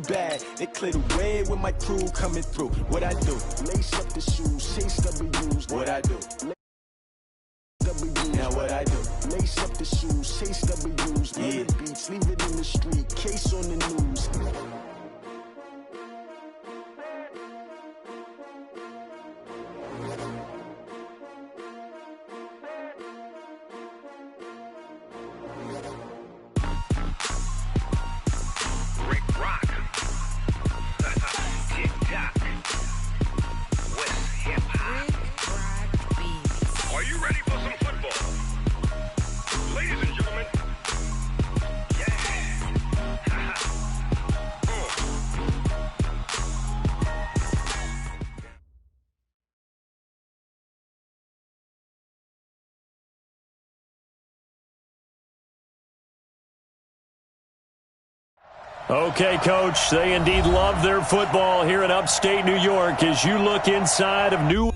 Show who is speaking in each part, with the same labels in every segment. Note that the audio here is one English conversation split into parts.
Speaker 1: bad. They clear the way when my crew coming through. What I do? Lace up the shoes, chase W's. What I do? Now what I do? Lace up the shoes, chase W's. Yeah. The beats, leave it in the street. Case on the news.
Speaker 2: Okay, Coach, they indeed love their football here in upstate New York as you look inside of New...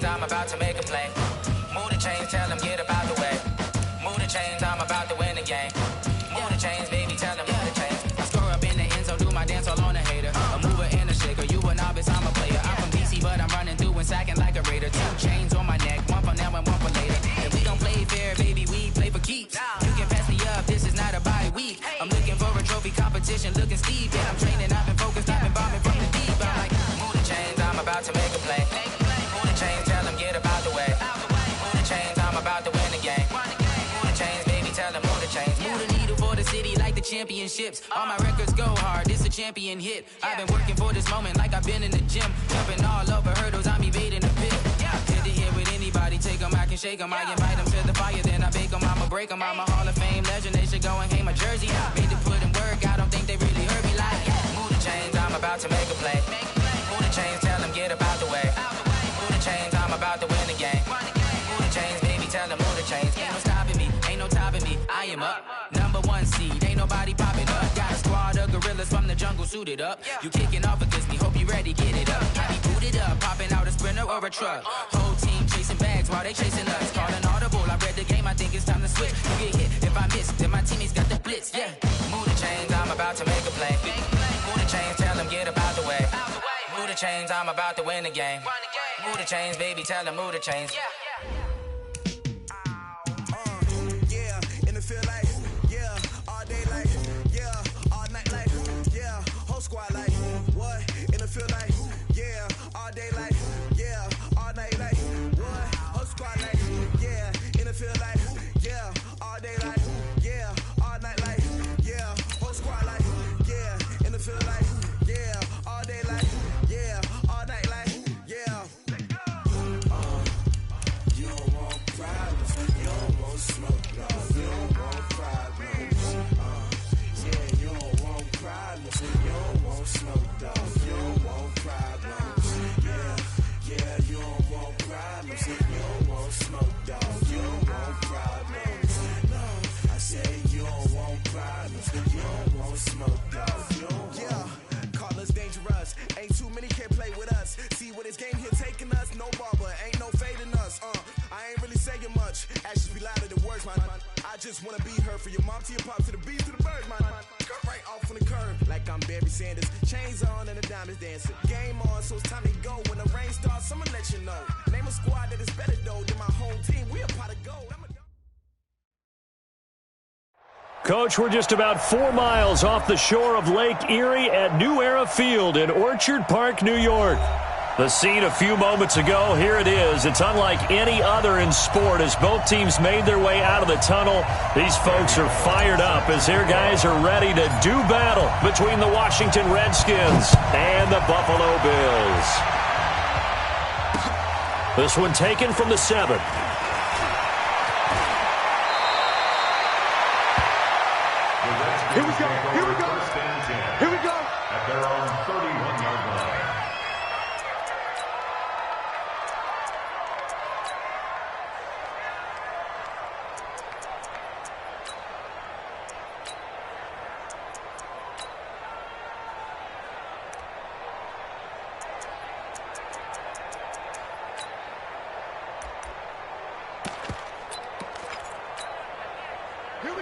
Speaker 3: I'm about to make a play. Move the chains, tell them get about the way. Move the chains, I'm about to win the game. Move the chains, baby, tell them move the chains. I score up in the end zone, do my dance all on a hater. A mover and a shaker, you a novice, I'm a player. I'm from DC, but I'm running through and sacking like a raider. 2 chains on my neck, one for now and one for later. If we don't play fair, baby, we play for keeps. You can pass me up, this is not a bye week. I'm looking for a trophy competition, looking steep. Yeah, I'm training, I've been focused, I've been bombing from the deep. I'm like, move the chains, I'm about to make a play. Move the chains, tell them get about the way. Move the chains, I'm about to win the game. Move the chains, baby, tell them move the chains. Move the needle for the city like the championships. All my records go hard, this a champion hit. I've been working for this moment like I've been in the gym. Jumping all over hurdles, I'm evading the pit. Hit to hit with anybody, take them, I can shake them. I invite them to the fire, then I bake them, I'ma break them. I'm a Hall of Fame legend, they should go and hang my jersey. Made to put in work, I don't think they really heard me like, move the chains, I'm about to make a play. Move the chains, tell them get about the way. Move the chains, I'm about to win the game. Move the chains, baby, tell them move the chains. Ain't no stopping me, ain't no topping me. I am up, #1 seed, ain't nobody popping up. Got a squad of gorillas from the jungle suited up. You kicking off against me, hope you ready, get it up. I be booted up, popping out a sprinter or a truck. Whole team chasing bags while they chasing us. Calling audible, I read the game, I think it's time to switch. You get hit, if I miss, then my teammates got the blitz, yeah. Move the chains, I'm about to make a play. Move the chains, tell them get about the way. Move the chains, I'm about to win the game. Move the chains, baby, tell them move the chains.
Speaker 4: Yeah, in the field like, yeah, all day like, yeah, all night like, yeah, whole squad like, what? In the field like, yeah, all day like, yeah, all night like, what? Whole squad like, yeah, in the field like, yeah, all day like, yeah, all night like, yeah, whole squad like, yeah, in the field like, yeah, all day like, yeah, all night like, yeah. You don't want problems, you don't want smoke, no, you don't want problems. Yeah, you don't want problems, you don't want smoke, dog, you don't want problems. Yeah, you don't want problems, you don't want smoke, dog, you don't want problems. No, I say you don't want problems, you don't want smoke, dog, you don't want. Yeah, call us dangerous, ain't too many can play with us. See what this game here taking us, no barber, ain't no fading us. I ain't really saying much, actions be louder than words, man. I just wanna be heard from your mom to your pop to the beat to the birds, man. Cut right off on the curb, like I'm Barry Sanders. Chains on and the diamonds dancing. Game on, so it's time to go. When the rain starts, I'ma let you know. Name a squad that is better though than my home team. We a pot of gold.
Speaker 2: Coach, we're just about 4 miles off the shore of Lake Erie at New Era Field in Orchard Park, New York. The scene a few moments ago, here it is. It's unlike any other in sport as both teams made their way out of the tunnel. These folks are fired up as their guys are ready to do battle between the Washington Redskins and the Buffalo Bills. This one taken from the 7.
Speaker 5: Here we go, here we go, here we go. At their own 31-yard line.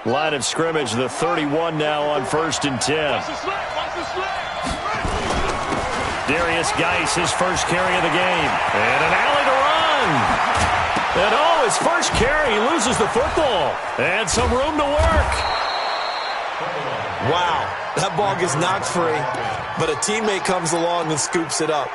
Speaker 2: Line of scrimmage, the 31 now on 1st and 10. Darius Geis, his first carry of the game. And an alley to run. And his first carry, he loses the football. And some room to work.
Speaker 6: Wow, that ball gets knocked free, but a teammate comes along and scoops it up.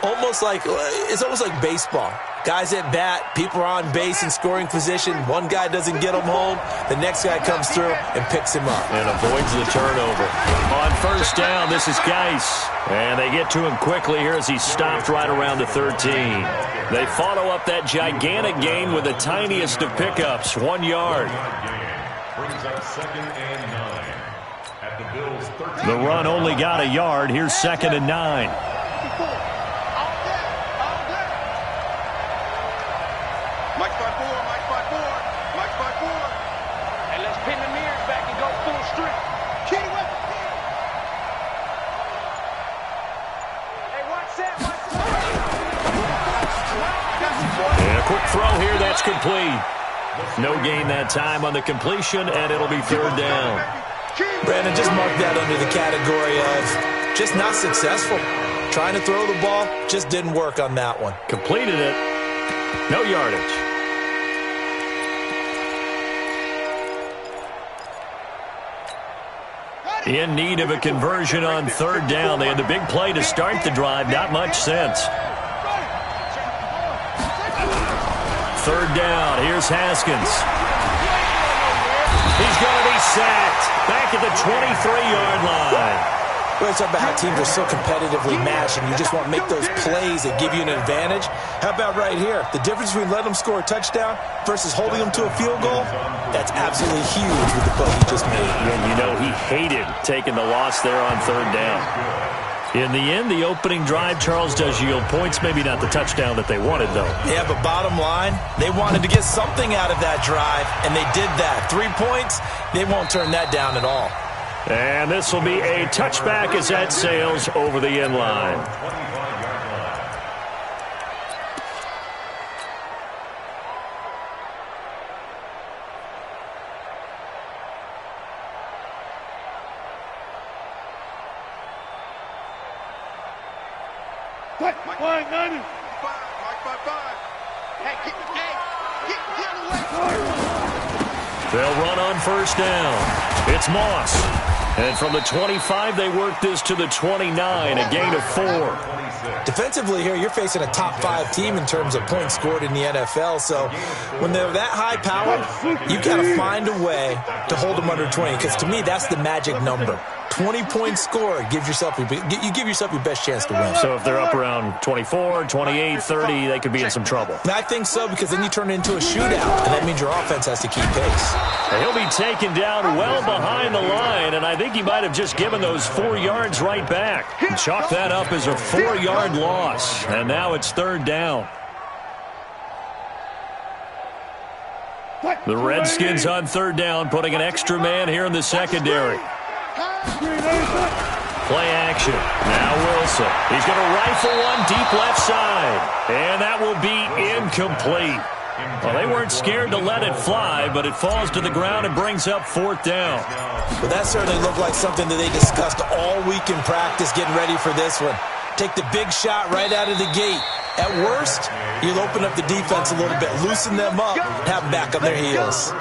Speaker 6: It's almost like baseball. Guys at bat, people are on base in scoring position. One guy doesn't get him home. The next guy comes through and picks him up.
Speaker 2: And avoids the turnover. On 1st down, this is Geis. And they get to him quickly here as he's stopped right around the 13. They follow up that gigantic gain with the tiniest of pickups, 1 yard.
Speaker 5: Brings up 2nd and 9 at the Bills' 13.
Speaker 2: The run only got a yard. Here's 2nd and 9.
Speaker 7: Mike 5-4, Mike 5-4, Mike 5-4. And let's pin the mirrors back and go full strip. Key with it. Hey, watch that, watch that.
Speaker 2: And a quick throw here, that's complete. No gain that time on the completion, and it'll be 3rd down.
Speaker 6: Brandon, just mark that under the category of just not successful. Trying to throw the ball, just didn't work on that one.
Speaker 2: Completed it. No yardage. In need of a conversion on 3rd down. They had the big play to start the drive. Not much sense. 3rd down. Here's Haskins. He's going to be sacked. Back at the 23-yard line.
Speaker 6: We're talking about how teams are so competitively matched, and you just want to make those plays that give you an advantage. How about right here? The difference between letting them score a touchdown versus holding them to a field goal, that's absolutely huge with the play he just made.
Speaker 2: And you know he hated taking the loss there on 3rd down. In the end, the opening drive, Charles, does yield points. Maybe not the touchdown that they wanted, though.
Speaker 6: Yeah, but bottom line, they wanted to get something out of that drive, and they did that. 3 points, they won't turn that down at all.
Speaker 2: And this will be a touchback as that sails over the end line.
Speaker 7: Mike 5-5. Hey, get away.
Speaker 2: They'll run on 1st down. It's Moss. And from the 25, they work this to the 29, a gain of 4.
Speaker 6: Defensively here, you're facing a top 5 team in terms of points scored in the NFL. So when they're that high powered, you've got to find a way to hold them under 20. Because to me, that's the magic number. 20 points scored gives yourself you give yourself your best chance to win.
Speaker 2: So if they're up around 24, 28, 30, they could be in some trouble.
Speaker 6: I think so, because then you turn it into a shootout, and that means your offense has to keep pace.
Speaker 2: And he'll be taken down well behind the line, and I think he might have just given those 4 yards right back. And chalk that up as a 4-yard loss, and now it's 3rd down. The Redskins on 3rd down, putting an extra man here in the secondary. Play action. Now Wilson. He's going to rifle one deep left side. And that will be incomplete. Well, they weren't scared to let it fly, but it falls to the ground and brings up 4th down.
Speaker 6: Well, that certainly looked like something that they discussed all week in practice getting ready for this one. Take the big shot right out of the gate. At worst, you'll open up the defense a little bit, loosen them up, and have them back on their heels.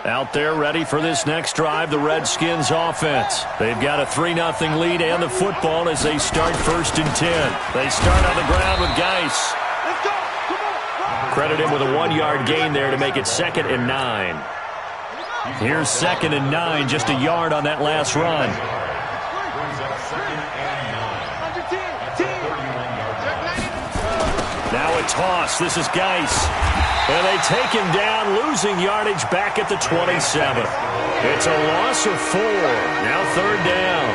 Speaker 2: Out there ready for this next drive, the Redskins offense. They've got a 3-0 lead and the football as they start 1st and 10. They start on the ground with Geis. Credit him with a 1-yard gain there to make it 2nd and 9. Here's 2nd and 9, just a yard on that last run. Now a toss. This is Geis. And they take him down, losing yardage back at the 27. It's a loss of 4. Now 3rd down.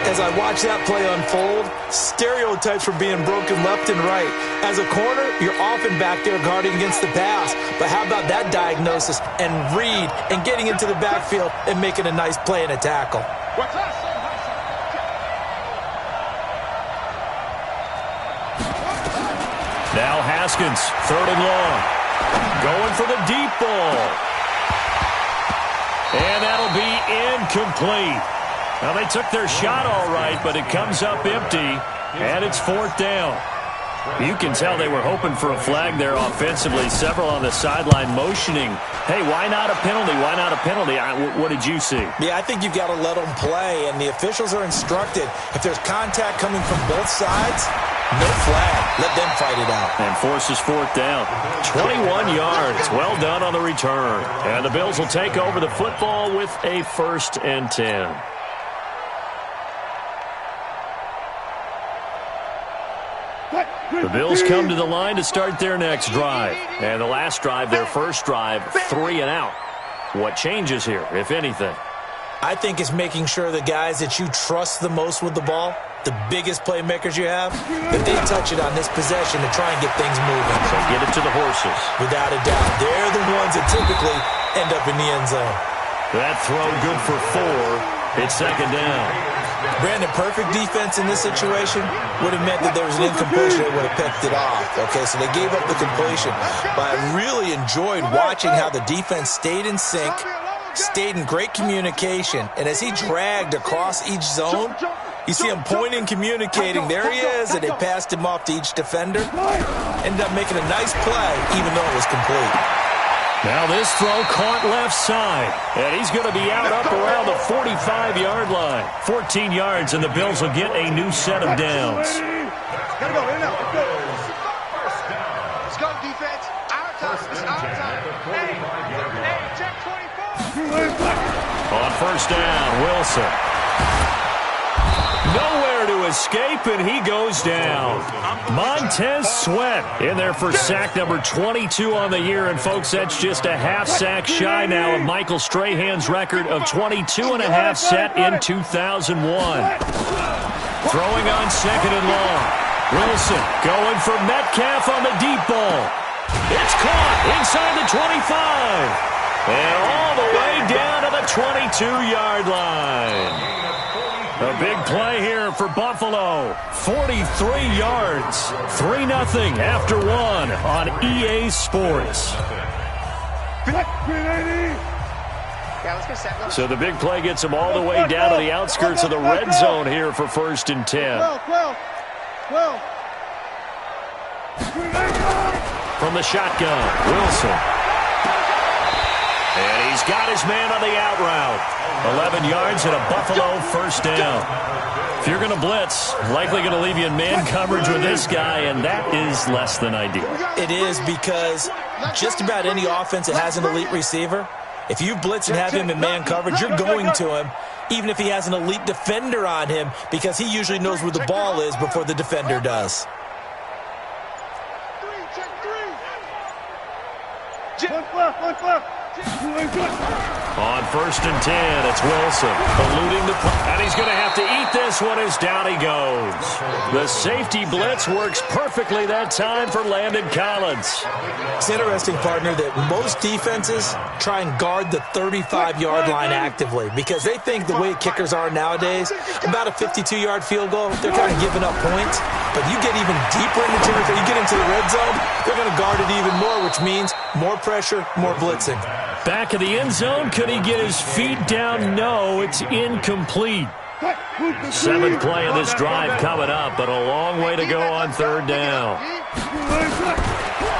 Speaker 6: As I watch that play unfold, stereotypes were being broken left and right. As a corner, you're often back there guarding against the pass. But how about that diagnosis and read and getting into the backfield and making a nice play and a tackle?
Speaker 2: Now Haskins, 3rd and long. Going for the deep ball. And that'll be incomplete. Now, they took their shot all right, but it comes up empty, and it's 4th down. You can tell they were hoping for a flag there offensively. Several on the sideline motioning, hey, why not a penalty? Why not a penalty? What did you see?
Speaker 6: Yeah, I think you've got to let them play, and the officials are instructed. If there's contact coming from both sides, no flag. Let them fight it out.
Speaker 2: And forces 4th down. 21 yards. Well done on the return. And the Bills will take over the football with a 1st and 10. The Bills come to the line to start their next drive. And the last drive, their first drive, 3 and out. What changes here, if anything?
Speaker 6: I think it's making sure the guys that you trust the most with the ball, the biggest playmakers you have, that they touch it on this possession to try and get things moving.
Speaker 2: So get it to the horses.
Speaker 6: Without a doubt. They're the ones that typically end up in the end zone.
Speaker 2: That throw good for 4. It's 2nd down.
Speaker 6: Brandon, perfect defense in this situation would have meant that there was an incompletion that would have picked it off. Okay, so they gave up the completion. But I really enjoyed watching how the defense stayed in sync, stayed in great communication. And as he dragged across each zone, you see him pointing, communicating. There he is, and they passed him off to each defender. Ended up making a nice play, even though it was complete.
Speaker 2: Now this throw caught left side, and he's going to be out up around the 45-yard line. 14 yards, and the Bills will get a new set of downs.
Speaker 7: Gotta go, in and out. Let's go, defense. Our time. It's our time. Hey, check 24.
Speaker 2: On 1st down, Wilson. Nowhere to escape, and he goes down. Montez Sweat in there for sack number 22 on the year. And, folks, that's just a half sack shy now of Michael Strahan's record of 22.5 set in 2001. Throwing on 2nd and long. Wilson going for Metcalf on the deep ball. It's caught inside the 25. And all the way down to the 22-yard line. A big play here for Buffalo. 43 yards. 3-0 after 1 on EA Sports. So the big play gets them all the way down to the outskirts of the red zone here for 1st and 10. From the shotgun, Wilson. And he's got his man on the out route. 11 yards and a Buffalo 1st down. If you're going to blitz, likely going to leave you in man coverage with this guy, and that is less than ideal.
Speaker 6: It is, because just about any offense that has an elite receiver, if you blitz and have him in man coverage, you're going to him, even if he has an elite defender on him, because he usually knows where the ball is before the defender does.
Speaker 2: On 1st and 10, it's Wilson eluding the play, and he's going to have to eat this one as down he goes. The safety blitz works perfectly that time for Landon Collins.
Speaker 6: It's interesting, partner, that most defenses try and guard the 35-yard line actively because they think the way kickers are nowadays, about a 52-yard field goal, they're kind of giving up points. But you get even deeper into territory, you get into the red zone, they're going to guard it even more, which means more pressure, more blitzing.
Speaker 2: Back of the end zone, could he get his feet down? No, it's incomplete. 7th play of this drive coming up, but a long way to go on 3rd down.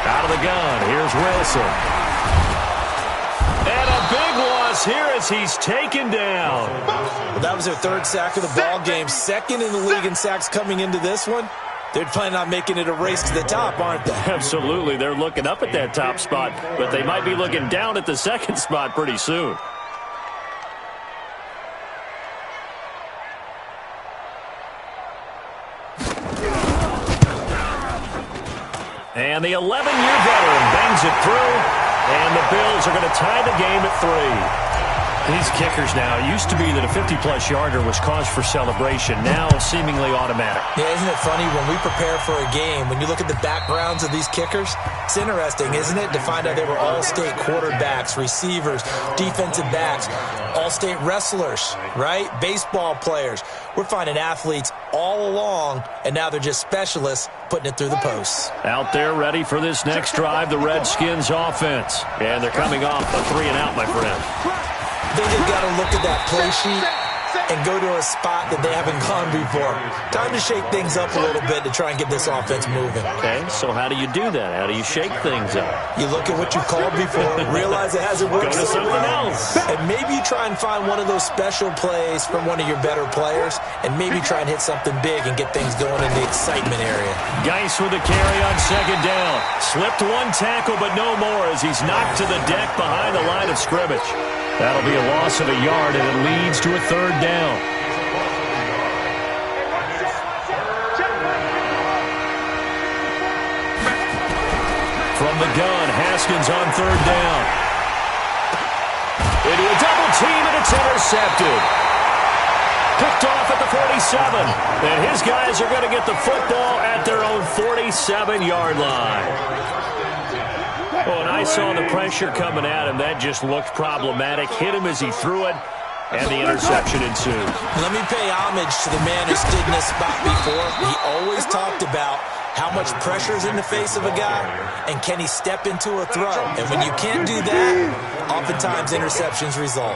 Speaker 2: Out of the gun, here's Wilson. And a big loss here as he's taken down.
Speaker 6: Well, that was their 3rd sack of the ball game, 2nd in the league in sacks coming into this one. They're planning on making it a race to the top, aren't they?
Speaker 2: Absolutely. They're looking up at that top spot, but they might be looking down at the 2nd spot pretty soon. And the 11-year veteran bangs it through, and the Bills are going to tie the game at 3. These kickers now, it used to be that a 50-plus yarder was cause for celebration. Now, seemingly automatic.
Speaker 6: Yeah, isn't it funny when we prepare for a game, when you look at the backgrounds of these kickers, it's interesting, isn't it, to find out they were all-state quarterbacks, receivers, defensive backs, all-state wrestlers, right? Baseball players. We're finding athletes all along, and now they're just specialists putting it through the posts.
Speaker 2: Out there ready for this next drive, the Redskins offense. And they're coming off a 3-and-out, my friend.
Speaker 6: I think they've got to look at that play sheet and go to a spot that they haven't gone before. Time to shake things up a little bit to try and get this offense moving.
Speaker 2: Okay, so how do you do that? How do you shake things up?
Speaker 6: You look at what you called before, realize it hasn't worked.
Speaker 2: Go to something else.
Speaker 6: And maybe you try and find one of those special plays from one of your better players, and maybe try and hit something big and get things going in the excitement area.
Speaker 2: Geis with a carry on second down. Slipped one tackle, but no more as he's knocked to the deck behind the line of scrimmage. That'll be a loss of a yard, and it leads to a third down. From the gun, Haskins on third down. Into a double team, and it's intercepted. Picked off at the 47. And his guys are going to get the football at their own 47-yard line. Oh, and I saw the pressure coming at him. That just looked problematic. Hit him as he threw it, and the interception ensued.
Speaker 6: Let me pay homage to the man who stood in this spot before. He always talked about how much pressure is in the face of a guy, and can he step into a throw. And when you can't do that, oftentimes interceptions result.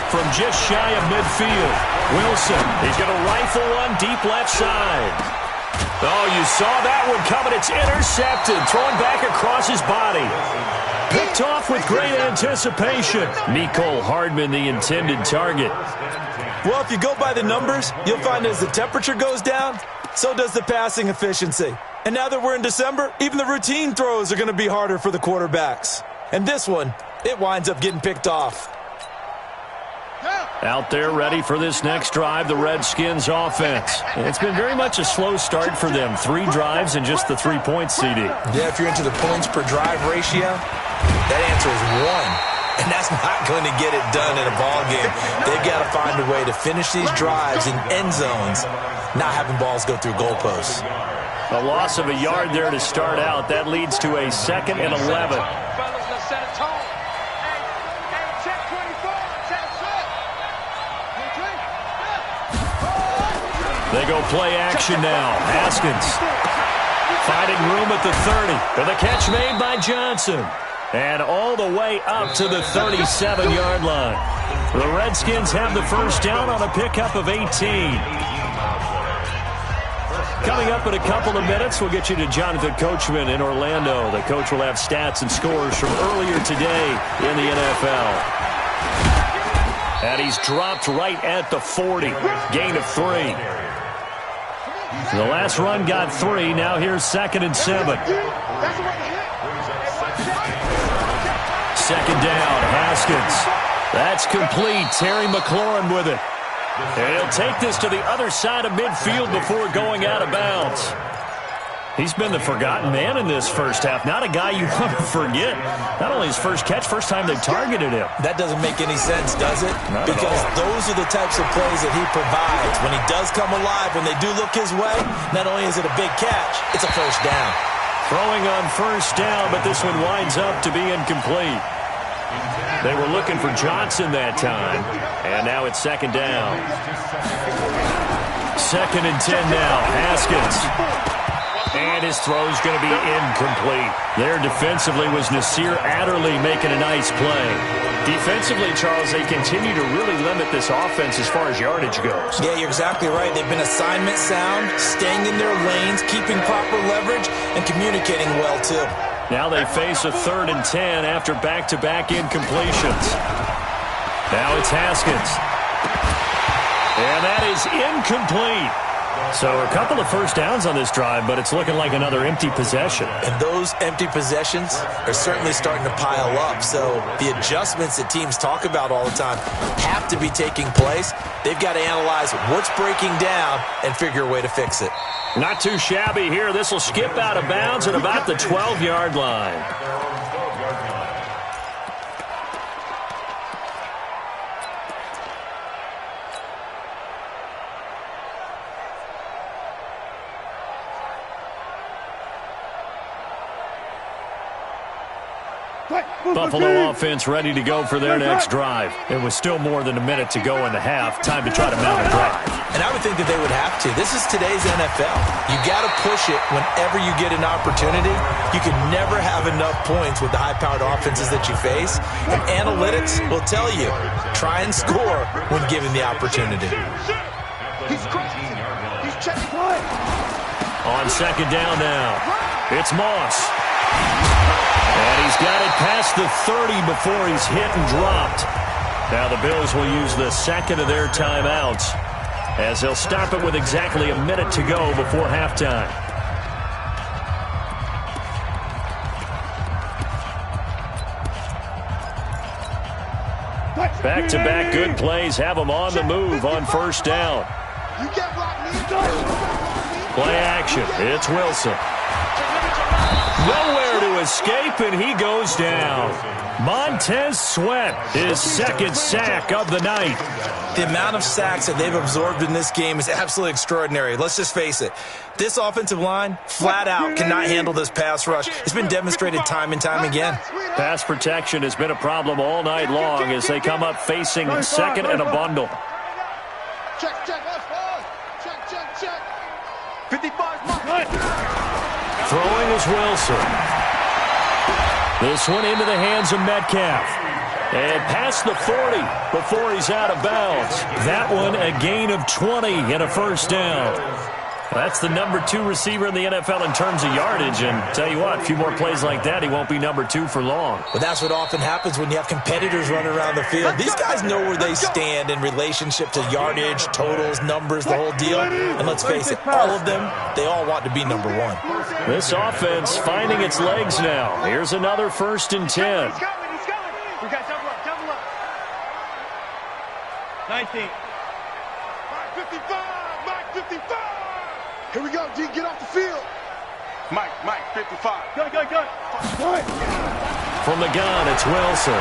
Speaker 2: From just shy of midfield, Wilson, he's going to rifle one deep left side. Oh, you saw that one coming. It's intercepted. Thrown back across his body. Picked off with great anticipation. Mecole Hardman, the intended target.
Speaker 6: Well, if you go by the numbers, you'll find as the temperature goes down, so does the passing efficiency. And now that we're in December, even the routine throws are going to be harder for the quarterbacks. And this one, it winds up getting picked off.
Speaker 2: Out there ready for this next drive, the Redskins offense. And it's been very much a slow start for them. 3 drives and just the 3 points, CD.
Speaker 6: Yeah, if you're into the points per drive ratio, that answer is 1. And that's not going to get it done in a ball game. They've got to find a way to finish these drives in end zones, not having balls go through goalposts.
Speaker 2: A loss of a yard there to start out. That leads to a 2nd and 11. They go play action now. Haskins finding room at the 30. With a catch made by Johnson. And all the way up to the 37-yard line. The Redskins have the first down on a pickup of 18. Coming up in a couple of minutes, we'll get you to Jonathan Coachman in Orlando. The coach will have stats and scores from earlier today in the NFL. And he's dropped right at the 40. Gain of 3. The last run got 3. Now here's 2nd and 7. 2nd down, Haskins. That's complete. Terry McLaurin with it. And he'll take this to the other side of midfield before going out of bounds. He's been the forgotten man in this first half. Not a guy you want to forget. Not only his first catch, first time they targeted him.
Speaker 6: That doesn't make any sense, does it?
Speaker 2: Not
Speaker 6: because those are the types of plays that he provides. When he does come alive, when they do look his way, not only is it a big catch, it's a first down.
Speaker 2: Throwing on first down, but this one winds up to be incomplete. They were looking for Johnson that time, and now it's 2nd down. 2nd and 10 now. Haskins. And his throw's going to be incomplete. There defensively was Nasir Adderley making a nice play. Defensively, Charles, they continue to really limit this offense as far as yardage goes.
Speaker 6: Yeah, you're exactly right. They've been assignment sound, staying in their lanes, keeping proper leverage, and communicating well, too.
Speaker 2: Now they face a 3rd and 10 after back-to-back incompletions. Now it's Haskins. And that is incomplete. So a couple of first downs on this drive, but it's looking like another empty possession.
Speaker 6: And those empty possessions are certainly starting to pile up. So the adjustments that teams talk about all the time have to be taking place. They've got to analyze what's breaking down and figure a way to fix it.
Speaker 2: Not too shabby here. This will skip out of bounds at about the 12-yard line. Buffalo offense ready to go for their next drive. It was still more than a minute to go in the half. Time to try to mount a drive.
Speaker 6: And I would think that they would have to. This is today's NFL. You got to push it whenever you get an opportunity. You can never have enough points with the high-powered offenses that you face. And analytics will tell you, try and score when given the opportunity.
Speaker 4: He's crossing. He's checking.
Speaker 2: On second down now, it's Moss. And he's got it past the 30 before he's hit and dropped. Now the Bills will use the second of their timeouts as they'll stop it with exactly a minute to go before halftime. Back-to-back good plays have them on the move on first down. Play action. It's Wilson. Nowhere to escape, and he goes down. Montez Sweat, his second sack of the night.
Speaker 6: The amount of sacks that they've absorbed in this game is absolutely extraordinary. Let's just face it. This offensive line, flat out, cannot handle this pass rush. It's been demonstrated time and time again.
Speaker 2: Pass protection has been a problem all night long as they come up facing second and a bundle.
Speaker 4: Check. 55.
Speaker 2: Throwing is Wilson. This one into the hands of Metcalf. And past the 40 before he's out of bounds. That one a gain of 20 and a first down. That's the number 2 receiver in the NFL in terms of yardage. And tell you what, a few more plays like that, he won't be number 2 for long.
Speaker 6: But that's what often happens when you have competitors running around the field. These guys know where they stand in relationship to yardage, totals, numbers, the whole deal. And let's face it, all of them, they all want to be number 1.
Speaker 2: This offense finding its legs now. Here's another 1st and 10.
Speaker 7: He's coming. We got double up. 19.
Speaker 4: Mike 55. Here we go, D. Get off the field. Mike 55.
Speaker 7: Go.
Speaker 2: From the gun, it's Wilson.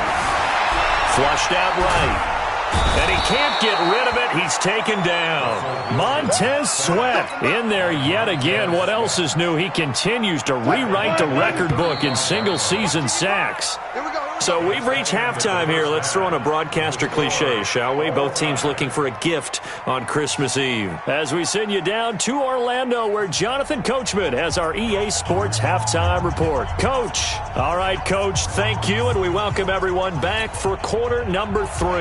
Speaker 2: Flushed out right. And he can't get rid of it. He's taken down. Montez Sweat in there yet again. What else is new? He continues to rewrite the record book in single-season sacks. So we've reached halftime here. Let's throw in a broadcaster cliche, shall we? Both teams looking for a gift on Christmas Eve. As we send you down to Orlando, where Jonathan Coachman has our EA Sports halftime report. Coach. All right, Coach, thank you, and we welcome everyone back for quarter number 3.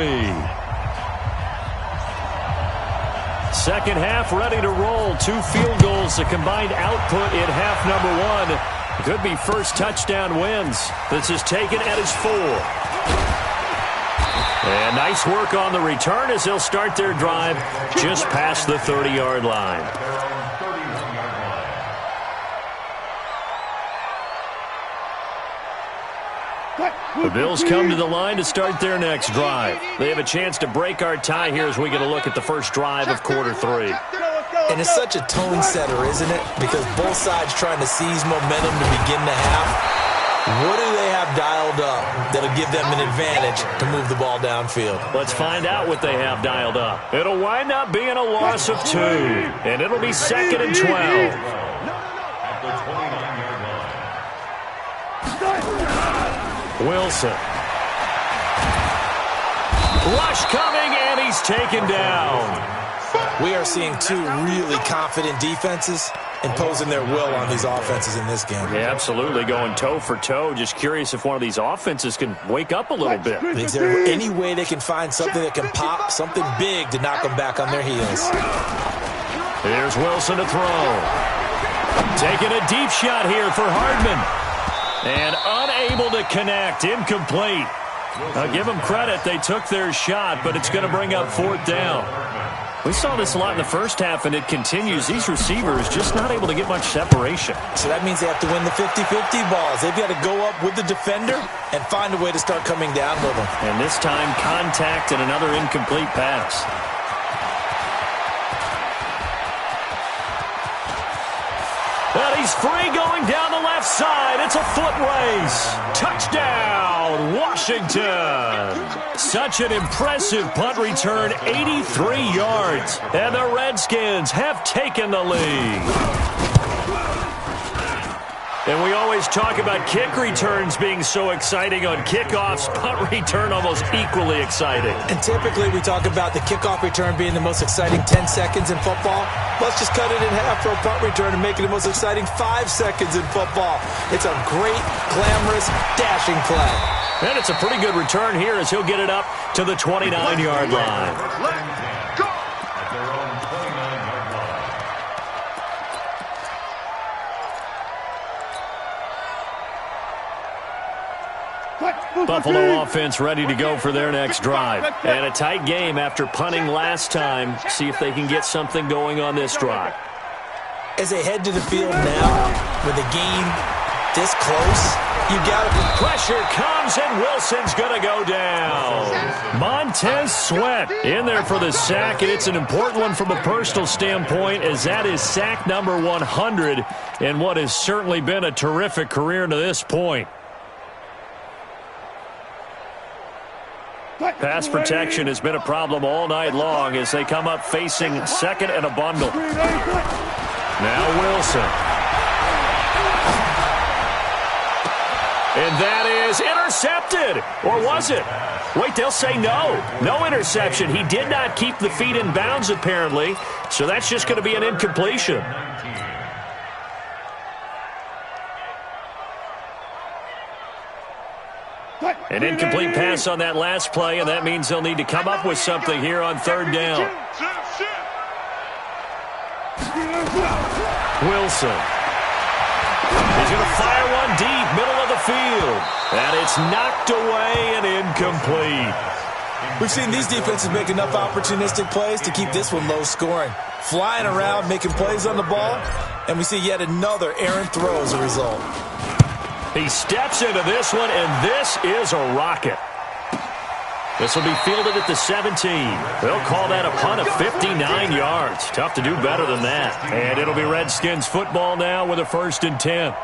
Speaker 2: Second half ready to roll. 2 field goals, the combined output in half number 1. Could be first touchdown wins. This is taken at his 4. And nice work on the return as they'll start their drive just past the 30-yard line. The Bills come to the line to start their next drive. They have a chance to break our tie here as we get a look at the first drive of quarter 3.
Speaker 6: And it's such a tone setter, isn't it? Because both sides trying to seize momentum to begin the half. What do they have dialed up that'll give them an advantage to move the ball downfield?
Speaker 2: Let's find out what they have dialed up. It'll wind up being a loss of 2. And it'll be 2nd and 12.
Speaker 5: At the 29-yard line.
Speaker 2: Wilson. Rush coming, and he's taken down.
Speaker 6: We are seeing 2 really confident defenses imposing their will on these offenses in this game.
Speaker 2: Yeah, absolutely, going toe for toe. Just curious if one of these offenses can wake up a little bit.
Speaker 6: Is there any way they can find something that can pop, something big to knock them back on their heels?
Speaker 2: Here's Wilson to throw. Taking a deep shot here for Hardman. And unable to connect, incomplete. I'll give them credit. They took their shot, but it's going to bring up 4th down. We saw this a lot in the first half, and it continues. These receivers just not able to get much separation.
Speaker 6: So that means they have to win the 50-50 balls. They've got to go up with the defender and find a way to start coming down with them.
Speaker 2: And this time, contact and another incomplete pass. And he's free going down the left side. It's a foot race. Touchdown, Washington. Such an impressive punt return, 83 yards. And the Redskins have taken the lead. And we always talk about kick returns being so exciting on kickoffs. Punt return almost equally exciting.
Speaker 6: And typically we talk about the kickoff return being the most exciting 10 seconds in football. Let's just cut it in half for a punt return and make it the most exciting 5 seconds in football. It's a great, glamorous, dashing play.
Speaker 2: And it's a pretty good return here as he'll get it up to the 29-yard line.
Speaker 5: At their own 29-yard line.
Speaker 2: Buffalo offense ready to go for their next drive. And a tight game after punting last time. See if they can get something going on this drive.
Speaker 6: As they head to the field now, with the game this close, you got to...
Speaker 2: Pressure comes, and Wilson's going to go down. Montez Sweat in there for the sack, and it's an important one from a personal standpoint, as that is sack number 100 in what has certainly been a terrific career to this point. Pass protection has been a problem all night long as they come up facing second and a bundle. Now Wilson. And that is intercepted. Or was it? Wait, they'll say no. No interception. He did not keep the feet in bounds, apparently. So that's just going to be an incompletion. An incomplete pass on that last play, and that means they'll need to come up with something here on third down. Wilson. He's going to fire one deep, middle of the field. And it's knocked away and incomplete.
Speaker 6: We've seen these defenses make enough opportunistic plays to keep this one low scoring. Flying around, making plays on the ball, and we see yet another errant throw as a result.
Speaker 2: He steps into this one, and this is a rocket. This will be fielded at the 17. They'll call that a punt of 59 yards. Tough to do better than that. And it'll be Redskins football now with a 1st and 10.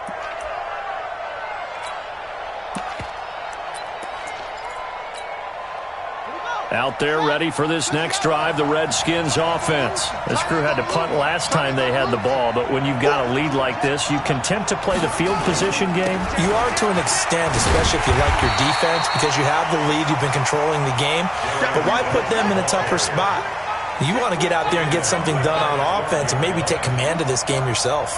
Speaker 2: Out there ready for this next drive, the Redskins offense. This crew had to punt last time they had the ball, but when you've got a lead like this, you content to play the field position game?
Speaker 6: You are to an extent, especially if you like your defense, because you have the lead, you've been controlling the game. But why put them in a tougher spot? You want to get out there and get something done on offense and maybe take command of this game yourself.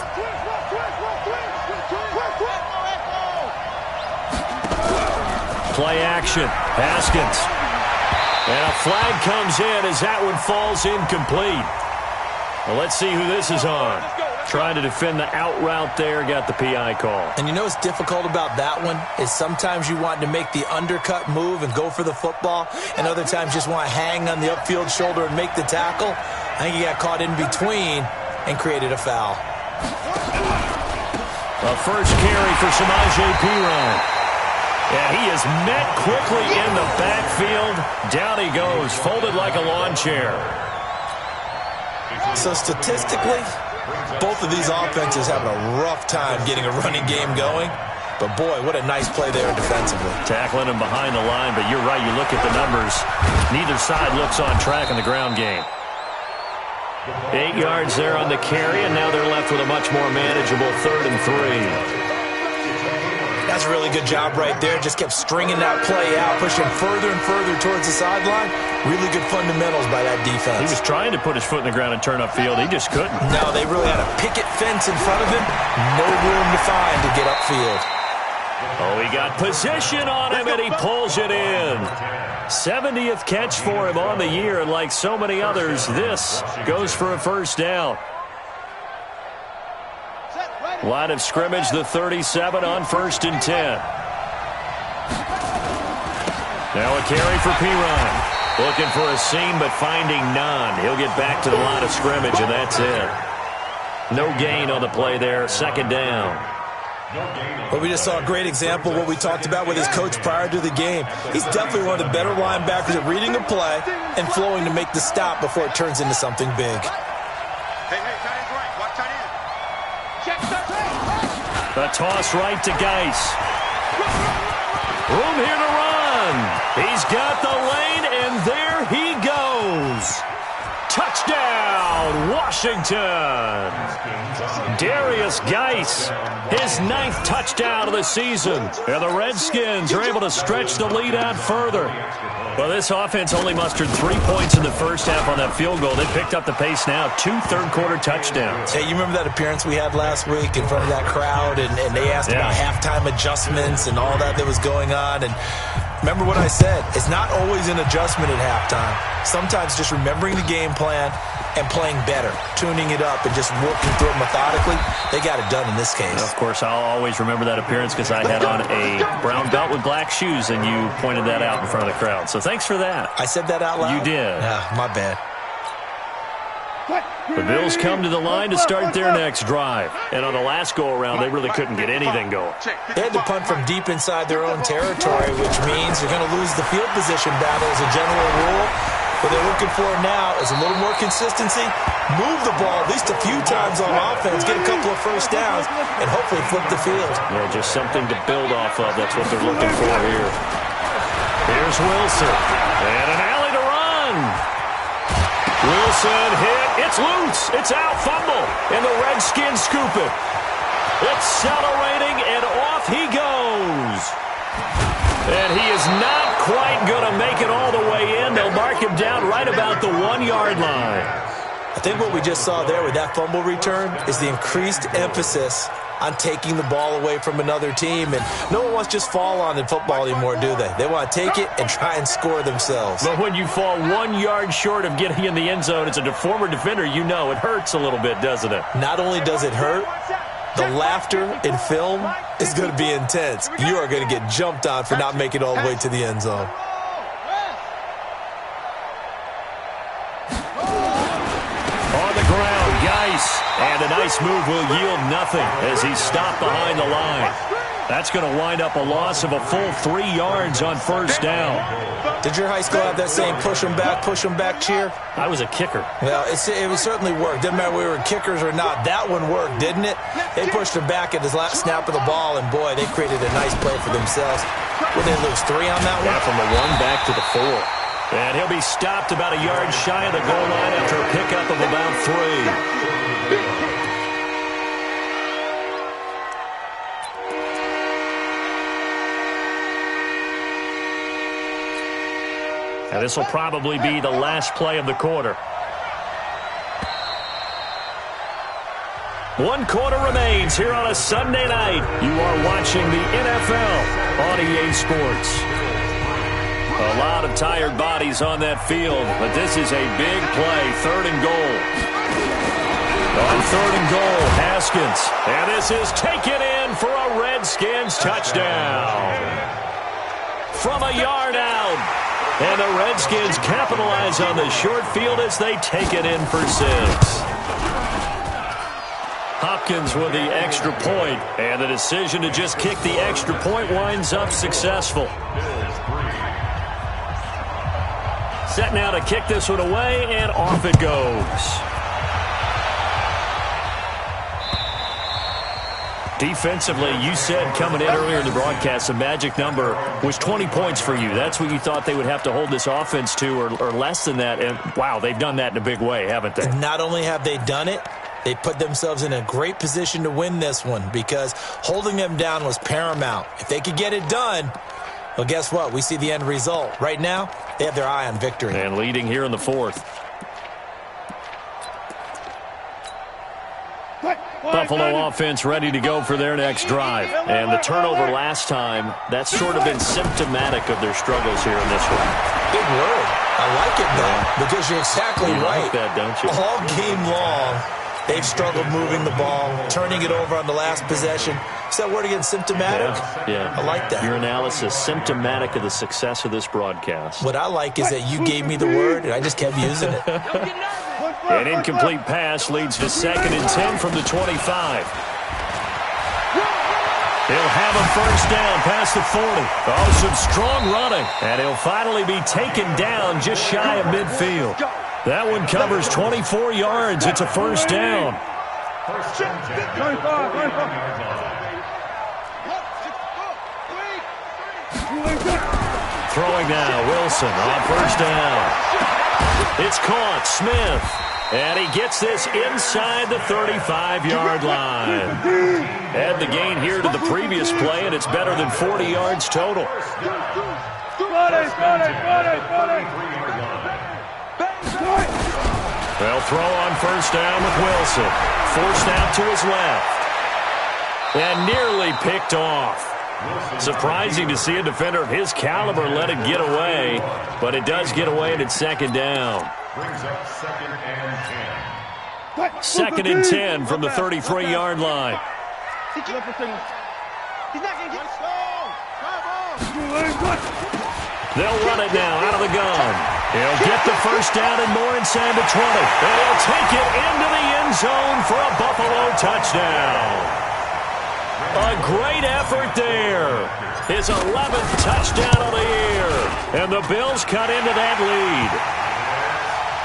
Speaker 2: Play action. Haskins. And a flag comes in as that one falls incomplete. Well, let's see who this is on. Trying to defend the out route there, got the PI call.
Speaker 6: And you know what's difficult about that one is sometimes you want to make the undercut move and go for the football, and other times just want to hang on the upfield shoulder and make the tackle. I think he got caught in between and created a foul.
Speaker 2: A first carry for Samaje Perine. And he is met quickly in the backfield. Down he goes, folded like a lawn chair.
Speaker 6: So statistically, both of these offenses having a rough time getting a running game going. But boy, what a nice play there defensively.
Speaker 2: Tackling him behind the line, but you're right, you look at the numbers. Neither side looks on track in the ground game. 8 yards there on the carry, and now they're left with a much more manageable 3rd and 3.
Speaker 6: That's a really good job right there. Just kept stringing that play out, pushing further and further towards the sideline. Really good fundamentals by that defense.
Speaker 2: He was trying to put his foot in the ground and turn upfield. He just couldn't.
Speaker 6: No, they really had a picket fence in front of him. No room to find to get upfield.
Speaker 2: Oh, he got position on him, and he pulls it in. 70th catch for him on the year, and like so many others, this goes for a 1st down. Line of scrimmage, the 37 on 1st and 10. Now a carry for Perine. Looking for a seam, but finding none. He'll get back to the line of scrimmage, and that's it. No gain on the play there. 2nd down.
Speaker 6: Well, we just saw a great example of what we talked about with his coach prior to the game. He's definitely one of the better linebackers at reading a play and flowing to make the stop before it turns into something big.
Speaker 2: A toss right to Geis. Room here to run. He's got the lane, and there he goes. Touchdown, touchdown, Washington. Darius Geis, his 9th touchdown of the season. And the Redskins are able to stretch the lead out further. Well, this offense only mustered 3 points in the first half on that field goal. They picked up the pace now, 2 third-quarter touchdowns.
Speaker 6: Hey, you remember that appearance we had last week in front of that crowd, and they asked about halftime adjustments and all that was going on, and remember what I said. It's not always an adjustment at halftime. Sometimes just remembering the game plan and playing better, tuning it up and just working through it methodically. They got it done in this case.
Speaker 2: Of course, I'll always remember that appearance because I had on a brown belt with black shoes, and you pointed that out in front of the crowd. So thanks for that.
Speaker 6: I said that out loud?
Speaker 2: You did.
Speaker 6: My bad.
Speaker 2: The Bills come to the line to start their next drive. And on the last go-around, they really couldn't get anything going.
Speaker 6: They had to punt from deep inside their own territory, which means they're going to lose the field position battle as a general rule. What they're looking for now is a little more consistency, move the ball at least a few times on offense, get a couple of first downs, and hopefully flip the field.
Speaker 2: Yeah, just something to build off of. That's what they're looking for here. Here's Wilson. And an alley to run. Wilson hit. It's loose. It's out. Fumble. And the Redskins scoop it. Accelerating, and off he goes. And he is not quite going to make it all the way in. They'll mark him down right about the 1-yard line.
Speaker 6: I think what we just saw there with that fumble return is the increased emphasis on taking the ball away from another team. And no one wants to just fall on in football anymore, do they? They want to take it and try and score themselves.
Speaker 2: But when you fall 1 yard short of getting in the end zone as a former defender, you know it hurts a little bit, doesn't it?
Speaker 6: Not only does it hurt, the laughter in film is going to be intense. You are going to get jumped on for not making it all the way to the end zone.
Speaker 2: On the ground, Geis. And a nice move will yield nothing as he's stopped behind the line. That's going to wind up a loss of a full 3 yards on first down.
Speaker 6: Did your high school have that same push 'em back cheer?
Speaker 2: I was a kicker.
Speaker 6: Well, it certainly worked. Didn't matter whether we were kickers or not. That one worked, didn't it? They pushed him back at his last snap of the ball, and boy, they created a nice play for themselves. Would they lose 3 on that one?
Speaker 2: Yeah, from the 1 back to the 4. And he'll be stopped about a yard shy of the goal line after a pickup of about 3. Now, this will probably be the last play of the quarter. 1 quarter remains here on a Sunday night. You are watching the NFL on EA Sports. A lot of tired bodies on that field, but this is a big play, 3rd and goal. On 3rd and goal, Haskins. And this is taken in for a Redskins touchdown. From a yard out. And the Redskins capitalize on the short field as they take it in for 6. Hopkins with the extra point, and the decision to just kick the extra point winds up successful. Set now to kick this one away, and off it goes. Defensively, you said coming in earlier in the broadcast, the magic number was 20 points for you. That's what you thought they would have to hold this offense to, or less than that. And, wow, they've done that in a big way, haven't they?
Speaker 6: Not only have they done it, they put themselves in a great position to win this one because holding them down was paramount. If they could get it done, well, guess what? We see the end result. Right now, they have their eye on victory.
Speaker 2: And leading here in the 4th. Buffalo offense ready to go for their next drive. And the turnover last time, that's sort of been symptomatic of their struggles here in this one.
Speaker 6: Big word. I like it, though, because you're exactly right.
Speaker 2: Like that, don't you?
Speaker 6: All game long, they've struggled moving the ball, turning it over on the last possession. Is that word again, symptomatic?
Speaker 2: Yeah.
Speaker 6: I like that.
Speaker 2: Your analysis, symptomatic of the success of this broadcast.
Speaker 6: What I like is that you gave me the word, and I just kept using it.
Speaker 2: An incomplete pass leads to 2nd and 10 from the 25. He'll have a first down past the 40. Oh, some strong running. And he'll finally be taken down just shy of midfield. That one covers 24 yards. It's a first down. Throwing now, Wilson on first down. It's caught. Smith. And he gets this inside the 35-yard line. Add the gain here to the previous play, and it's better than 40 yards total. They'll throw on first down with Wilson. Forced out to his left. And nearly picked off. Surprising to see a defender of his caliber let it get away, but it does get away and it's second down.
Speaker 5: Brings up 2nd and 10.
Speaker 2: 2nd and 10 from the 33-yard line.
Speaker 7: He's not going to get
Speaker 2: They'll run it now out of the gun. He'll get the first down and more inside the 20. And he'll take it into the end zone for a Buffalo touchdown. A great effort there. His 11th touchdown of the year. And the Bills cut into that lead.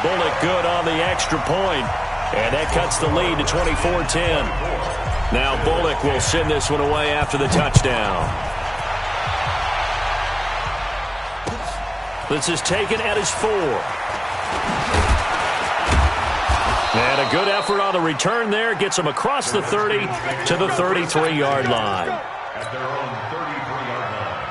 Speaker 2: Bullock good on the extra point. And that cuts the lead to 24-10. Now Bullock will send this one away after the touchdown. This is taken at his 4. And a good effort on the return there. Gets him across the 30 to the 33-yard line.
Speaker 5: At their own 33-yard line.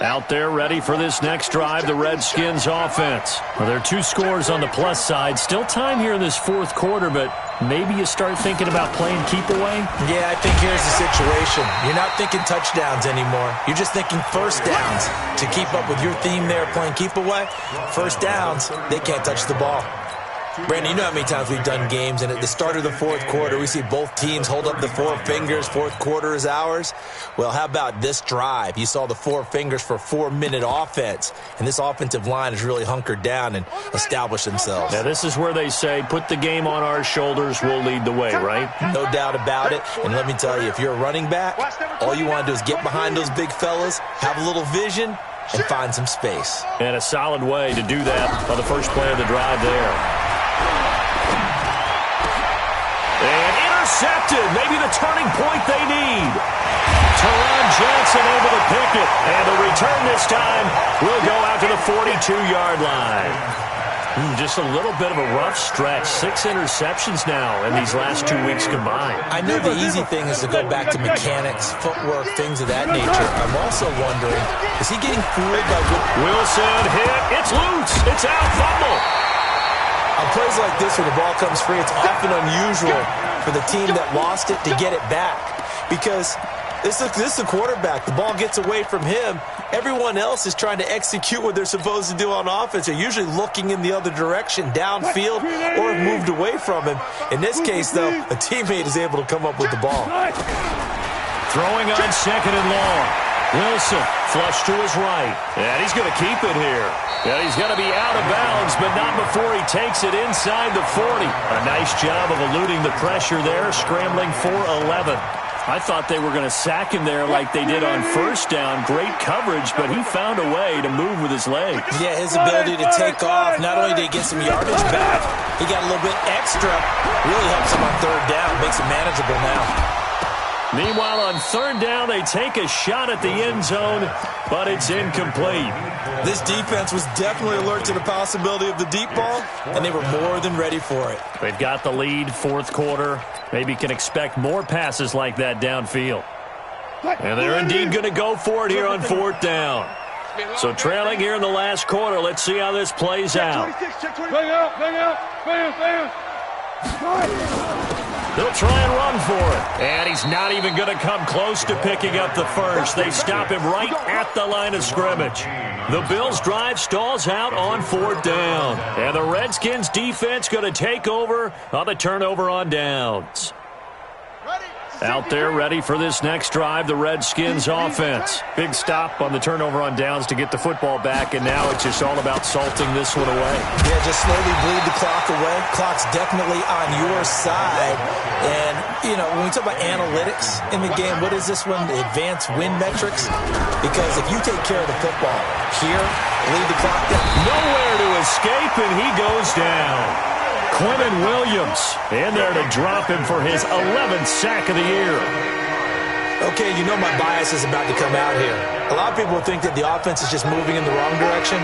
Speaker 2: Out there ready for this next drive, the Redskins offense. Well, there are 2 scores on the plus side. Still time here in this fourth quarter, but maybe you start thinking about playing keep away?
Speaker 6: Yeah, I think here's the situation. You're not thinking touchdowns anymore. You're just thinking first downs. To keep up with your theme there, playing keep away, first downs, they can't touch the ball. Brandon, you know how many times we've done games, and at the start of the fourth quarter, we see both teams hold up the 4 fingers, fourth quarter is ours. Well, how about this drive? You saw the 4 fingers for 4-minute offense, and this offensive line has really hunkered down and established themselves.
Speaker 2: Now, this is where they say, put the game on our shoulders, we'll lead the way, right?
Speaker 6: No doubt about it, and let me tell you, if you're a running back, all you want to do is get behind those big fellas, have a little vision, and find some space.
Speaker 2: And a solid way to do that on the first play of the drive there. And intercepted, maybe the turning point they need. Teron Johnson able to pick it. And the return this time will go out to the 42-yard line. Just a little bit of a rough stretch. 6 interceptions now in these last 2 weeks combined.
Speaker 6: I know the easy thing is to go back to mechanics, footwork, things of that nature. I'm also wondering, is he getting fooled by
Speaker 2: Wilson hit. It's loose. It's out. Fumble.
Speaker 6: On plays like this where the ball comes free, it's often unusual for the team that lost it to get it back. Because this is the quarterback. The ball gets away from him. Everyone else is trying to execute what they're supposed to do on offense. They're usually looking in the other direction, downfield, or have moved away from him. In this case, though, a teammate is able to come up with the ball.
Speaker 2: Throwing on 2nd and long. Wilson, flush to his right. And he's going to keep it here. And he's going to be out of bounds, but not before he takes it inside the 40. A nice job of eluding the pressure there, scrambling for 11. I thought they were going to sack him there like they did on first down. Great coverage, but he found a way to move with his legs.
Speaker 6: Yeah, his ability to take off, not only did he get some yardage back, he got a little bit extra. Really helps him on 3rd down, makes it manageable now.
Speaker 2: Meanwhile, on 3rd down, they take a shot at the end zone, but it's incomplete.
Speaker 6: This defense was definitely alert to the possibility of the deep ball, and they were more than ready for it.
Speaker 2: They've got the lead, 4th quarter. Maybe can expect more passes like that downfield. And they're indeed going to go for it here on 4th down. So trailing here in the last quarter, let's see how this plays out. They'll try and run for it. And he's not even going to come close to picking up the first. They stop him right at the line of scrimmage. The Bills' drive stalls out on 4th down. And the Redskins' defense going to take over on the turnover on downs. Out there ready for this next drive, the Redskins offense. Big stop on the turnover on downs to get the football back, and now it's just all about salting this one away.
Speaker 6: Yeah, just slowly bleed the clock away. Clock's definitely on your side. And, you know, when we talk about analytics in the game, what is this one? The advanced win metrics? Because if you take care of the football here, bleed the clock down.
Speaker 2: Nowhere to escape, and he goes down. Quentin Williams in there to drop him for his 11th sack of the year.
Speaker 6: Okay, you know my bias is about to come out here. A lot of people think that the offense is just moving in the wrong direction.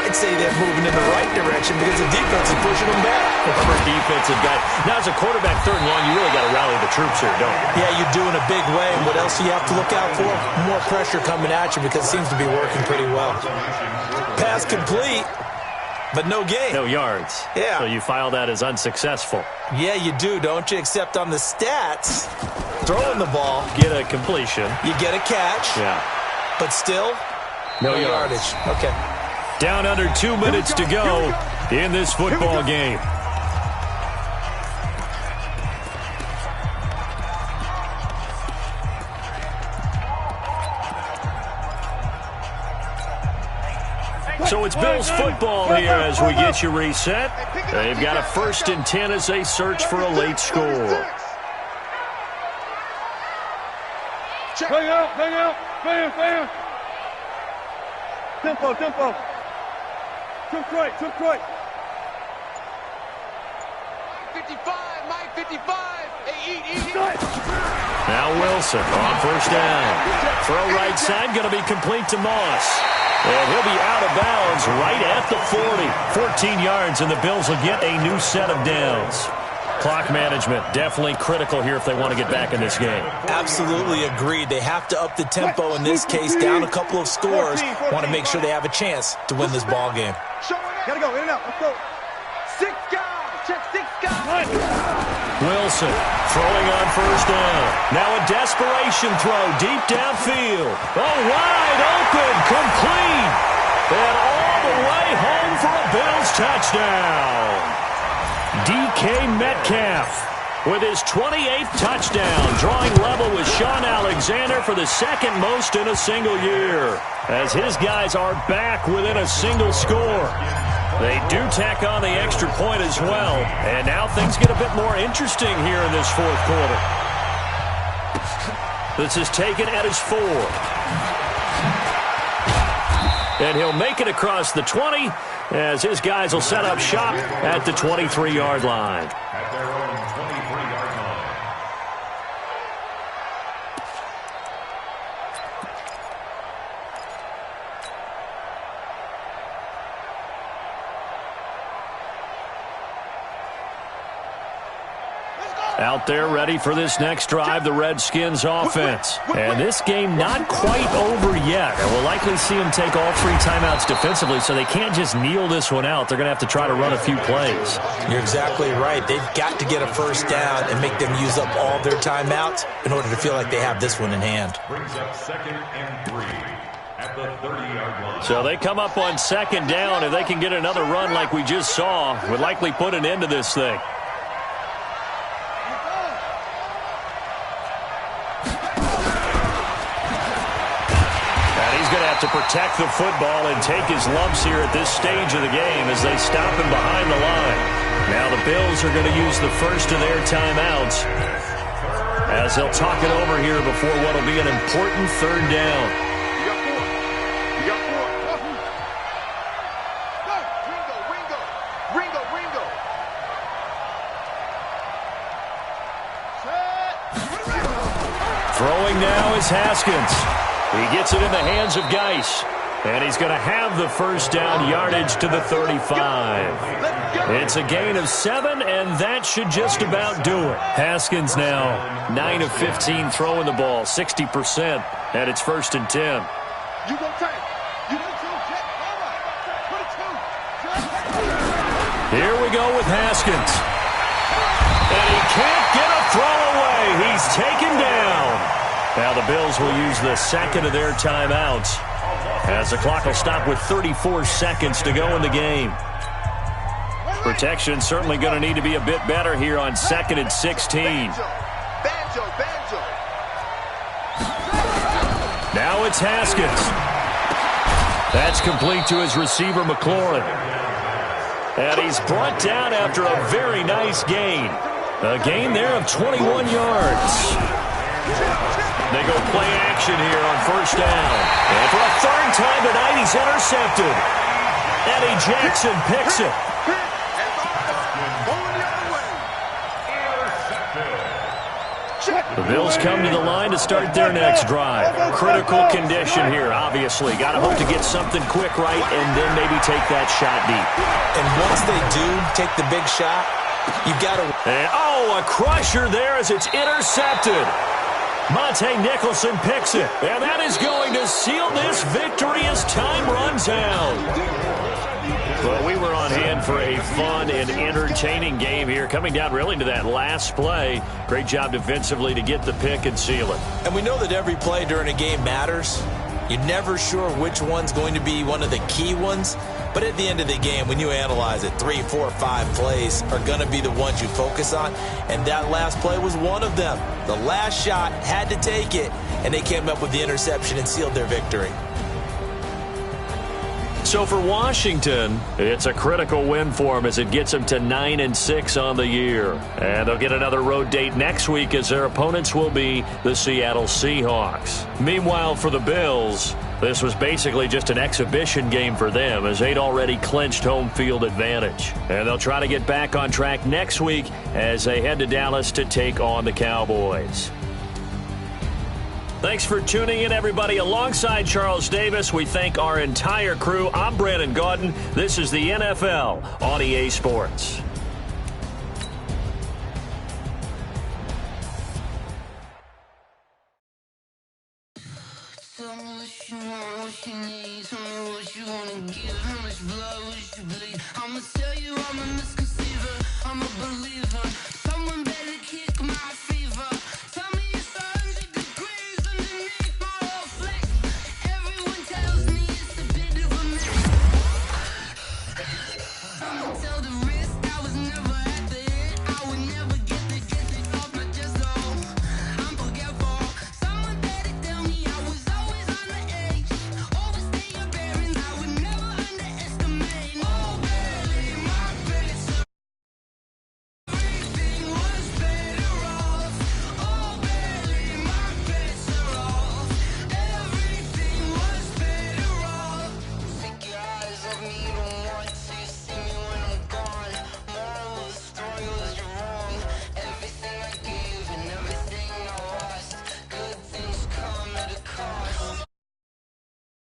Speaker 6: I'd say they're moving in the right direction because the defense is pushing them back.
Speaker 2: For defensive guy. Now, as a quarterback, 3rd and long, you really got to rally the troops here, don't you?
Speaker 6: Yeah, you do in a big way. And what else do you have to look out for? More pressure coming at you because it seems to be working pretty well. Pass complete. But no gain.
Speaker 2: No yards.
Speaker 6: Yeah.
Speaker 2: So you file that as unsuccessful.
Speaker 6: Yeah, you do, don't you? Except on the stats, throwing the ball.
Speaker 2: Get a completion.
Speaker 6: You get a catch.
Speaker 2: Yeah.
Speaker 6: But still,
Speaker 2: no
Speaker 6: yardage. Okay.
Speaker 2: Down under 2 minutes to go in this football game. So it's Bills football here as we get you reset. They've got a 1st and 10 as they search for a late score.
Speaker 7: Bang out, bang out, bang, bang. Tempo, tempo. Took right. 55, Mike, 55. Hey, eat.
Speaker 2: Now Wilson on 1st down. Throw right side, going to be complete to Moss. And he'll be out of bounds right at the 40. 14 yards, and the Bills will get a new set of downs. Clock management, definitely critical here if they want to get back in this game.
Speaker 6: Absolutely agreed. They have to up the tempo in this case, down a couple of scores. Want to make sure they have a chance to win this ball game.
Speaker 7: Gotta go, in and out, let's go. 6 guys, check 6 guys.
Speaker 2: Wilson throwing on 1st down. Now a desperation throw deep downfield. Oh, wide open, complete. And all the way home for a Bills touchdown. DK Metcalf with his 28th touchdown, drawing level with Sean Alexander for the 2nd most in a single year, as his guys are back within a single score. They do tack on the extra point as well, and now things get a bit more interesting here in this 4th quarter. This is taken at his 4. And he'll make it across the 20 as his guys will set up shop at the 23-yard line.
Speaker 5: At their own 23-yard line.
Speaker 2: Out there ready for this next drive, the Redskins offense. And this game not quite over yet. And we'll likely see them take all 3 timeouts defensively, so they can't just kneel this one out. They're going to have to try to run a few plays.
Speaker 6: You're exactly right. They've got to get a 1st down and make them use up all their timeouts in order to feel like they have this one in hand.
Speaker 5: Brings up 2nd and 3 at the 30-yard line.
Speaker 2: So they come up on 2nd down. If they can get another run like we just saw, would likely put an end to this thing. To protect the football and take his lumps here at this stage of the game as they stop him behind the line. Now the Bills are going to use the 1st of their timeouts as they'll talk it over here before what will be an important 3rd down.
Speaker 7: You got 4. Go. Ringo.
Speaker 2: Throwing now is Haskins. He gets it in the hands of Geis, and he's going to have the 1st down yardage to the 35. It's a gain of 7, and that should just about do it. Haskins now 9 of 15 throwing the ball, 60%, and it's 1st and 10.
Speaker 7: You go take. You go check. All right. Put it 2.
Speaker 2: Here we go with Haskins. And he can't get a throw away. He's taken down. Now the Bills will use the 2nd of their timeouts as the clock will stop with 34 seconds to go in the game. Protection certainly going to need to be a bit better here on 2nd and 16.
Speaker 7: Banjo.
Speaker 2: it's Haskins. That's complete to his receiver, McLaurin. And he's brought down after a very nice gain. A gain there of 21 yards. They go play action here on first down. And for a third time tonight, he's intercepted. Eddie Jackson picks it. The Bills come to the line to start their next drive. Critical condition here, obviously. Got to hope to get something quick right and then maybe take that shot deep.
Speaker 6: And once they do take the big shot, you've got to...
Speaker 2: a crusher there as it's intercepted. Monte Nicholson picks it. And that is going to seal this victory as time runs out. Well, we were on hand for a fun and entertaining game here, coming down really to that last play. Great job defensively to get the pick and seal it.
Speaker 6: And we know that every play during a game matters. You're never sure which one's going to be one of the key ones. But at the end of the game, when you analyze it, 3, 4, 5 plays are going to be the ones you focus on. And that last play was one of them. The last shot had to take it, and they came up with the interception and sealed their victory.
Speaker 2: So for Washington, it's a critical win for them as it gets them to 9-6 on the year. And they'll get another road date next week as their opponents will be the Seattle Seahawks. Meanwhile, for the Bills, this was basically just an exhibition game for them as they'd already clinched home field advantage. And they'll try to get back on track next week as they head to Dallas to take on the Cowboys. Thanks for tuning in, everybody. Alongside Charles Davis, we thank our entire crew. I'm Brandon Gaudin. This is the NFL on EA Sports.
Speaker 8: Tell me what you want, what you need. Tell me what you wanna give. How much blood would you bleed? I'ma tell you I'm a misconceiver. I'm a believer. Someone better kick me.